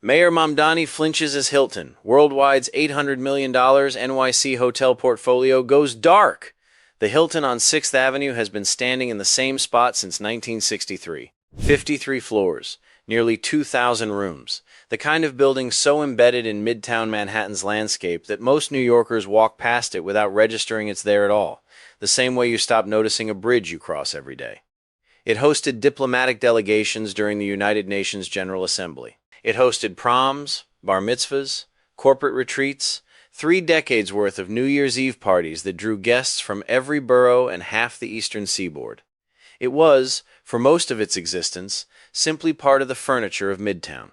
Mayor Mamdani flinches as Hilton Worldwide's $800 million NYC hotel portfolio goes dark. The Hilton on 6th Avenue has been standing in the same spot since 1963. 53 floors, nearly 2,000 rooms, the kind of building so embedded in midtown Manhattan's landscape that most New Yorkers walk past it without registering it's there at all, the same way you stop noticing a bridge you cross every day. It hosted diplomatic delegations during the United Nations General Assembly. It hosted proms, bar mitzvahs, corporate retreats, 3 decades worth of New Year's Eve parties that drew guests from every borough and half the eastern seaboard. It was, for most of its existence, simply part of the furniture of Midtown.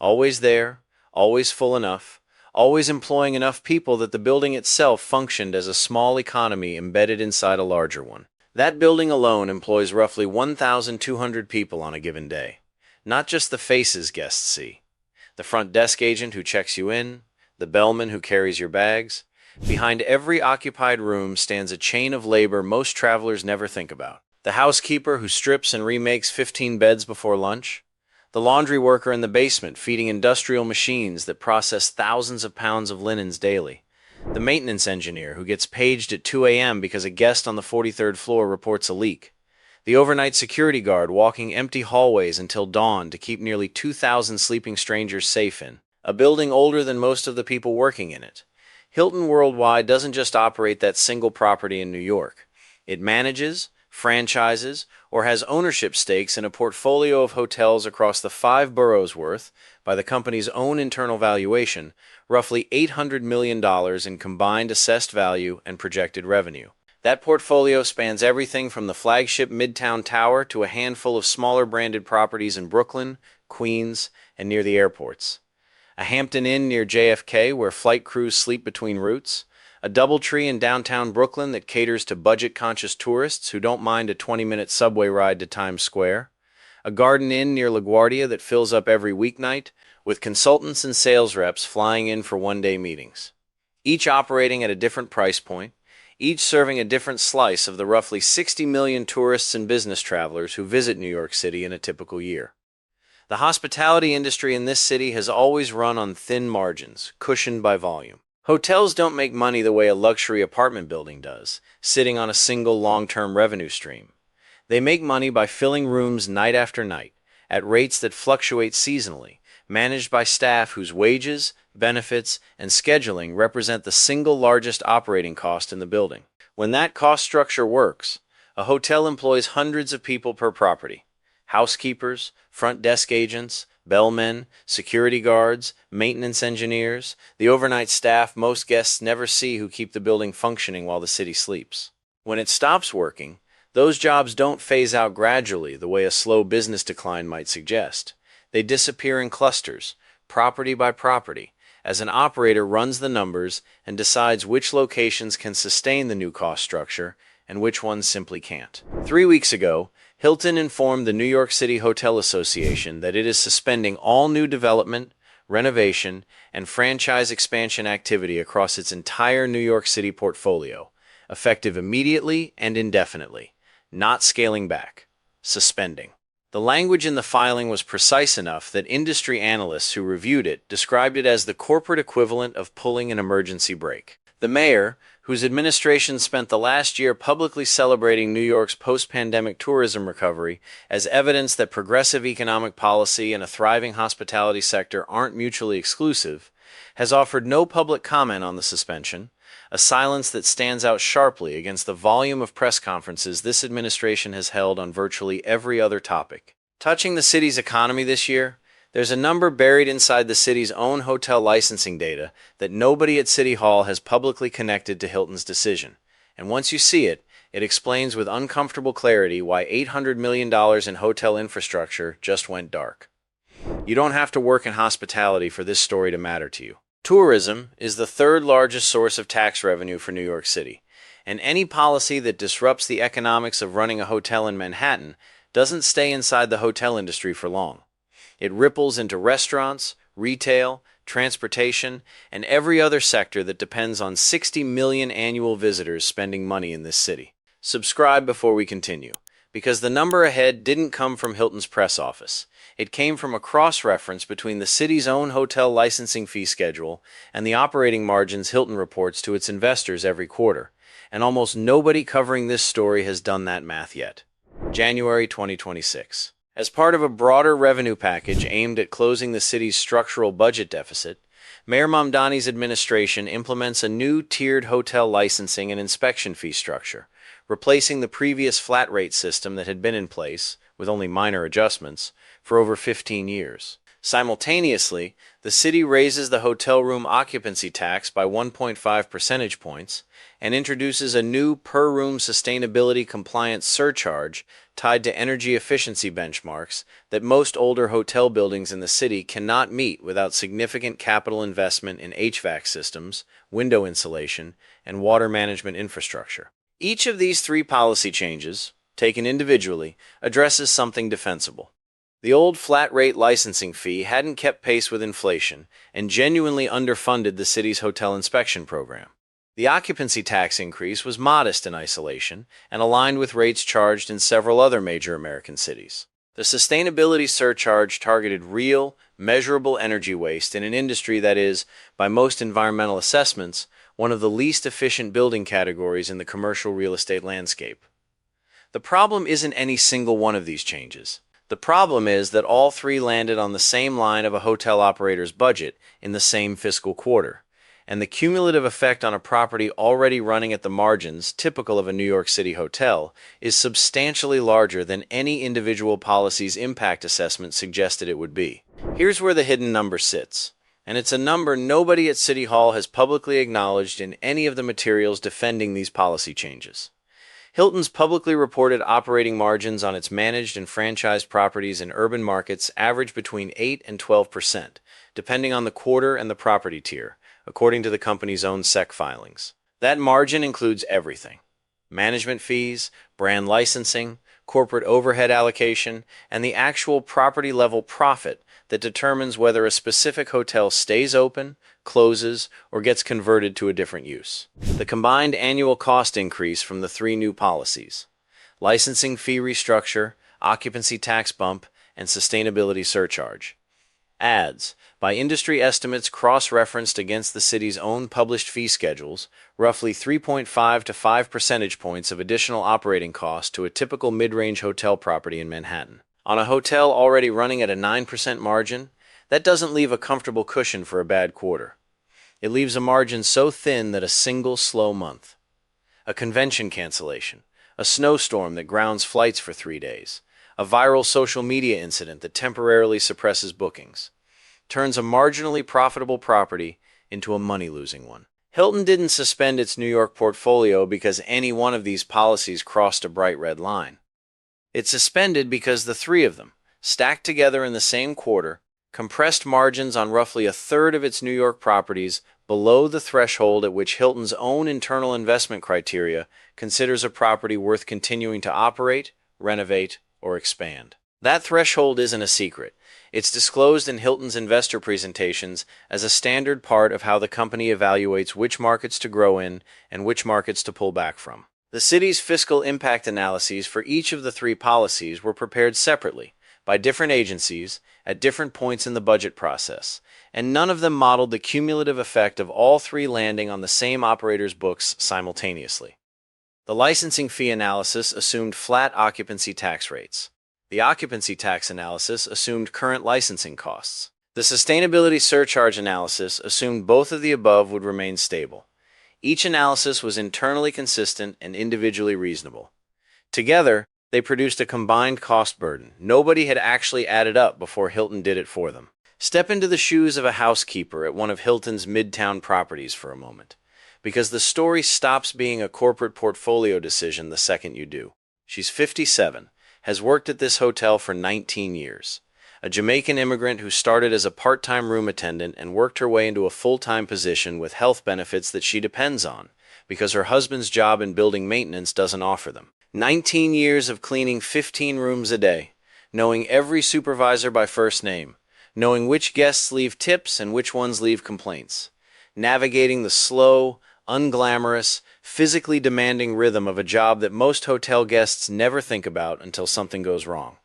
Always there, always full enough, always employing enough people that the building itself functioned as a small economy embedded inside a larger one. That building alone employs roughly 1,200 people on a given day. Not just the faces guests see. The front desk agent who checks you in, the bellman who carries your bags. Behind every occupied room stands a chain of labor most travelers never think about. The housekeeper who strips and remakes 15 beds before lunch. The laundry worker in the basement feeding industrial machines that process thousands of pounds of linens daily. The maintenance engineer who gets paged at 2 a.m. because a guest on the 43rd floor reports a leak. The overnight security guard walking empty hallways until dawn to keep nearly 2,000 sleeping strangers safe in a building older than most of the people working in it. Hilton Worldwide doesn't just operate that single property in New York. It manages, franchises, or has ownership stakes in a portfolio of hotels across the 5 boroughs worth, by the company's own internal valuation, roughly $800 million in combined assessed value and projected revenue. That portfolio spans everything from the flagship Midtown Tower to a handful of smaller branded properties in Brooklyn, Queens, and near the airports. A Hampton Inn near JFK where flight crews sleep between routes. A DoubleTree in downtown Brooklyn that caters to budget-conscious tourists who don't mind a 20-minute subway ride to Times Square. A Garden Inn near LaGuardia that fills up every weeknight, with consultants and sales reps flying in for one-day meetings. Each operating at a different price point, each serving a different slice of the roughly 60 million tourists and business travelers who visit New York City in a typical year. The hospitality industry in this city has always run on thin margins, cushioned by volume. Hotels don't make money the way a luxury apartment building does, sitting on a single long-term revenue stream. They make money by filling rooms night after night, at rates that fluctuate seasonally, managed by staff whose wages, benefits, and scheduling represent the single largest operating cost in the building. When that cost structure works, a hotel employs hundreds of people per property. Housekeepers, front desk agents, bellmen, security guards, maintenance engineers, the overnight staff most guests never see who keep the building functioning while the city sleeps. When it stops working, those jobs don't phase out gradually the way a slow business decline might suggest. They disappear in clusters, property by property, as an operator runs the numbers and decides which locations can sustain the new cost structure and which ones simply can't. 3 weeks ago, Hilton informed the New York City Hotel Association that it is suspending all new development, renovation, and franchise expansion activity across its entire New York City portfolio, effective immediately and indefinitely, not scaling back, suspending. The language in the filing was precise enough that industry analysts who reviewed it described it as the corporate equivalent of pulling an emergency brake. The mayor, whose administration spent the last year publicly celebrating New York's post-pandemic tourism recovery as evidence that progressive economic policy and a thriving hospitality sector aren't mutually exclusive, has offered no public comment on the suspension, a silence that stands out sharply against the volume of press conferences this administration has held on virtually every other topic. Touching the city's economy this year, there's a number buried inside the city's own hotel licensing data that nobody at City Hall has publicly connected to Hilton's decision. And once you see it, it explains with uncomfortable clarity why $800 million in hotel infrastructure just went dark. You don't have to work in hospitality for this story to matter to you. Tourism is the 3rd largest source of tax revenue for New York City, and any policy that disrupts the economics of running a hotel in Manhattan doesn't stay inside the hotel industry for long. It ripples into restaurants, retail, transportation, and every other sector that depends on 60 million annual visitors spending money in this city. Subscribe before we continue, because the number ahead didn't come from Hilton's press office. It came from a cross-reference between the city's own hotel licensing fee schedule and the operating margins Hilton reports to its investors every quarter, and almost nobody covering this story has done that math yet. January 2026. As part of a broader revenue package aimed at closing the city's structural budget deficit, Mayor Mamdani's administration implements a new tiered hotel licensing and inspection fee structure, replacing the previous flat rate system that had been in place, with only minor adjustments, for over 15 years. Simultaneously, the city raises the hotel room occupancy tax by 1.5 percentage points and introduces a new per-room sustainability compliance surcharge tied to energy efficiency benchmarks that most older hotel buildings in the city cannot meet without significant capital investment in HVAC systems, window insulation, and water management infrastructure. Each of these three policy changes, taken individually, addresses something defensible. The old flat-rate licensing fee hadn't kept pace with inflation and genuinely underfunded the city's hotel inspection program. The occupancy tax increase was modest in isolation and aligned with rates charged in several other major American cities. The sustainability surcharge targeted real, measurable energy waste in an industry that is, by most environmental assessments, one of the least efficient building categories in the commercial real estate landscape. The problem isn't any single one of these changes. The problem is that all three landed on the same line of a hotel operator's budget in the same fiscal quarter, and the cumulative effect on a property already running at the margins typical of a New York City hotel is substantially larger than any individual policy's impact assessment suggested it would be. Here's where the hidden number sits, and it's a number nobody at City Hall has publicly acknowledged in any of the materials defending these policy changes. Hilton's publicly reported operating margins on its managed and franchised properties in urban markets average between 8 and 12%, depending on the quarter and the property tier, according to the company's own SEC filings. That margin includes everything: management fees, brand licensing, corporate overhead allocation, and the actual property-level profit that determines whether a specific hotel stays open, closes, or gets converted to a different use. The combined annual cost increase from the three new policies: licensing fee restructure, occupancy tax bump, and sustainability surcharge, adds, by industry estimates cross-referenced against the city's own published fee schedules, roughly 3.5 to 5 percentage points of additional operating costs to a typical mid-range hotel property in Manhattan. On a hotel already running at a 9% margin, that doesn't leave a comfortable cushion for a bad quarter. It leaves a margin so thin that a single slow month, a convention cancellation, a snowstorm that grounds flights for 3 days, a viral social media incident that temporarily suppresses bookings, turns a marginally profitable property into a money-losing one. Hilton didn't suspend its New York portfolio because any one of these policies crossed a bright red line. It suspended because the three of them, stacked together in the same quarter, compressed margins on roughly a third of its New York properties below the threshold at which Hilton's own internal investment criteria considers a property worth continuing to operate, renovate, or expand. That threshold isn't a secret. It's disclosed in Hilton's investor presentations as a standard part of how the company evaluates which markets to grow in and which markets to pull back from. The city's fiscal impact analyses for each of the three policies were prepared separately, by different agencies, at different points in the budget process, and none of them modeled the cumulative effect of all three landing on the same operator's books simultaneously. The licensing fee analysis assumed flat occupancy tax rates. The occupancy tax analysis assumed current licensing costs. The sustainability surcharge analysis assumed both of the above would remain stable. Each analysis was internally consistent and individually reasonable. Together, they produced a combined cost burden nobody had actually added up before Hilton did it for them. Step into the shoes of a housekeeper at one of Hilton's midtown properties for a moment, because the story stops being a corporate portfolio decision the second you do. She's 57, has worked at this hotel for 19 years. A Jamaican immigrant who started as a part-time room attendant and worked her way into a full-time position with health benefits that she depends on, because her husband's job in building maintenance doesn't offer them. 19 years of cleaning 15 rooms a day, knowing every supervisor by first name, knowing which guests leave tips and which ones leave complaints, navigating the slow, unglamorous, physically demanding rhythm of a job that most hotel guests never think about until something goes wrong.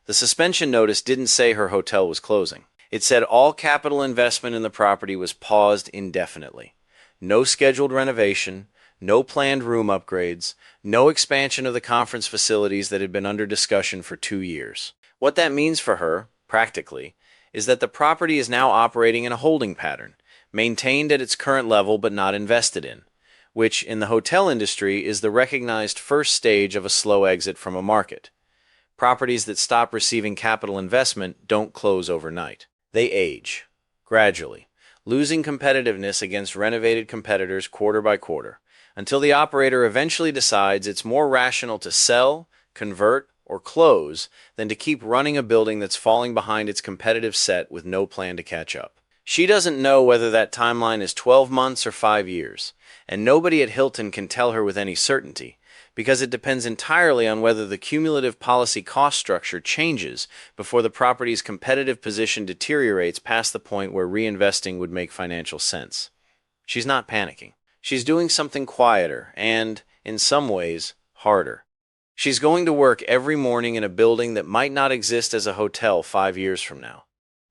The suspension notice didn't say her hotel was closing. It said all capital investment in the property was paused indefinitely. No scheduled renovation, no planned room upgrades, no expansion of the conference facilities that had been under discussion for 2 years. What that means for her, practically, is that the property is now operating in a holding pattern, maintained at its current level but not invested in, which, in the hotel industry, is the recognized first stage of a slow exit from a market. Properties that stop receiving capital investment don't close overnight. They age, gradually, losing competitiveness against renovated competitors quarter by quarter, until the operator eventually decides it's more rational to sell, convert, or close than to keep running a building that's falling behind its competitive set with no plan to catch up. She doesn't know whether that timeline is 12 months or 5 years, and nobody at Hilton can tell her with any certainty, because it depends entirely on whether the cumulative policy cost structure changes before the property's competitive position deteriorates past the point where reinvesting would make financial sense. She's not panicking. She's doing something quieter and, in some ways, harder. She's going to work every morning in a building that might not exist as a hotel 5 years from now,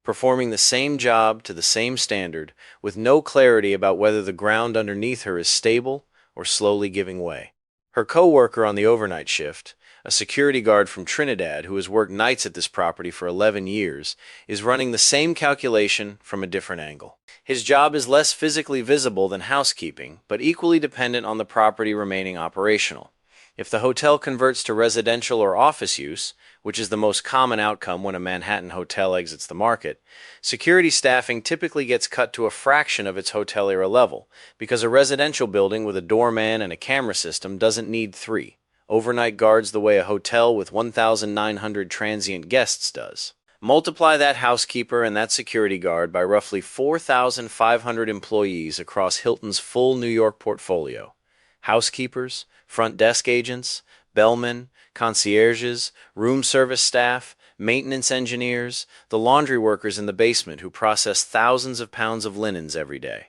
performing the same job to the same standard, with no clarity about whether the ground underneath her is stable or slowly giving way. Her co-worker on the overnight shift, a security guard from Trinidad who has worked nights at this property for 11 years, is running the same calculation from a different angle. His job is less physically visible than housekeeping, but equally dependent on the property remaining operational. If the hotel converts to residential or office use, which is the most common outcome when a Manhattan hotel exits the market, security staffing typically gets cut to a fraction of its hotel-era level, because a residential building with a doorman and a camera system doesn't need 3 overnight guards the way a hotel with 1,900 transient guests does. Multiply that housekeeper and that security guard by roughly 4,500 employees across Hilton's full New York portfolio. Housekeepers, front desk agents, bellmen, concierges, room service staff, maintenance engineers, the laundry workers in the basement who process thousands of pounds of linens every day.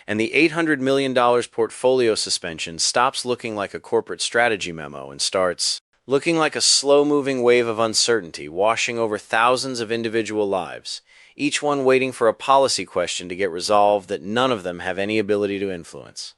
And the $800 million portfolio suspension stops looking like a corporate strategy memo and starts looking like a slow-moving wave of uncertainty washing over thousands of individual lives, each one waiting for a policy question to get resolved that none of them have any ability to influence.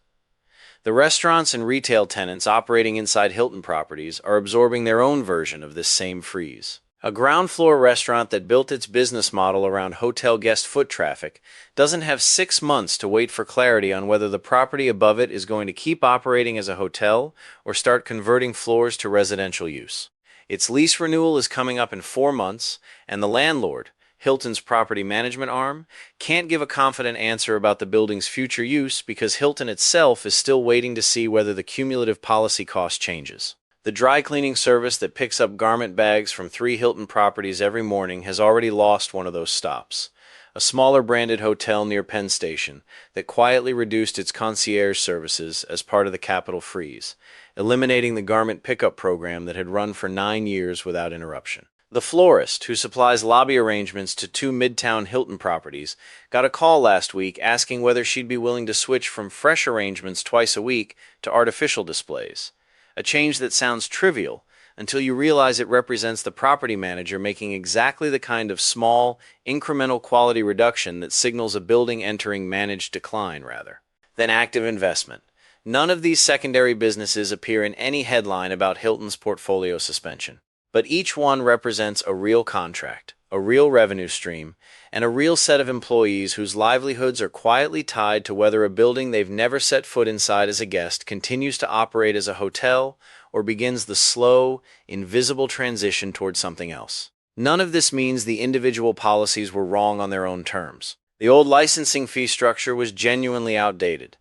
The restaurants and retail tenants operating inside Hilton properties are absorbing their own version of this same freeze. A ground-floor restaurant that built its business model around hotel guest foot traffic doesn't have 6 months to wait for clarity on whether the property above it is going to keep operating as a hotel or start converting floors to residential use. Its lease renewal is coming up in 4 months, and the landlord, Hilton's property management arm, can't give a confident answer about the building's future use because Hilton itself is still waiting to see whether the cumulative policy cost changes. The dry cleaning service that picks up garment bags from 3 Hilton properties every morning has already lost one of those stops. A smaller branded hotel near Penn Station that quietly reduced its concierge services as part of the Capitol freeze, eliminating the garment pickup program that had run for 9 years without interruption. The florist, who supplies lobby arrangements to 2 midtown Hilton properties, got a call last week asking whether she'd be willing to switch from fresh arrangements twice a week to artificial displays. A change that sounds trivial until you realize it represents the property manager making exactly the kind of small, incremental quality reduction that signals a building entering managed decline rather than active investment. None of these secondary businesses appear in any headline about Hilton's portfolio suspension, but each one represents a real contract, a real revenue stream, and a real set of employees whose livelihoods are quietly tied to whether a building they've never set foot inside as a guest continues to operate as a hotel or begins the slow, invisible transition toward something else. None of this means the individual policies were wrong on their own terms. The old licensing fee structure was genuinely outdated.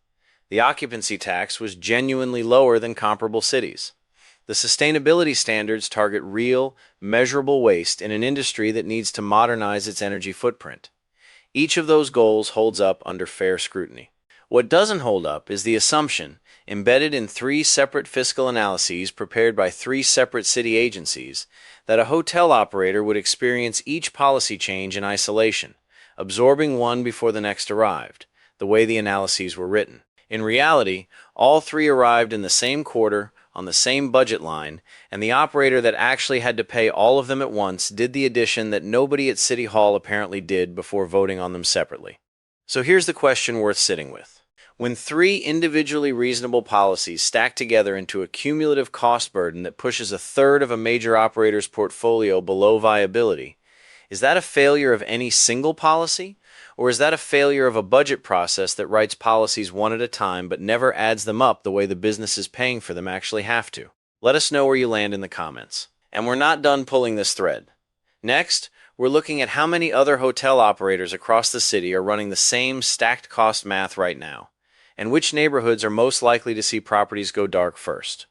The occupancy tax was genuinely lower than comparable cities. The sustainability standards target real, measurable waste in an industry that needs to modernize its energy footprint. Each of those goals holds up under fair scrutiny. What doesn't hold up is the assumption, embedded in 3 separate fiscal analyses prepared by 3 separate city agencies, that a hotel operator would experience each policy change in isolation, absorbing one before the next arrived, the way the analyses were written. In reality, all 3 arrived in the same quarter, on the same budget line, and the operator that actually had to pay all of them at once did the addition that nobody at City Hall apparently did before voting on them separately. So here's the question worth sitting with. When three individually reasonable policies stack together into a cumulative cost burden that pushes a third of a major operator's portfolio below viability, is that a failure of any single policy? Or is that a failure of a budget process that writes policies one at a time but never adds them up the way the businesses paying for them actually have to? Let us know where you land in the comments. And we're not done pulling this thread. Next, we're looking at how many other hotel operators across the city are running the same stacked cost math right now, and which neighborhoods are most likely to see properties go dark first.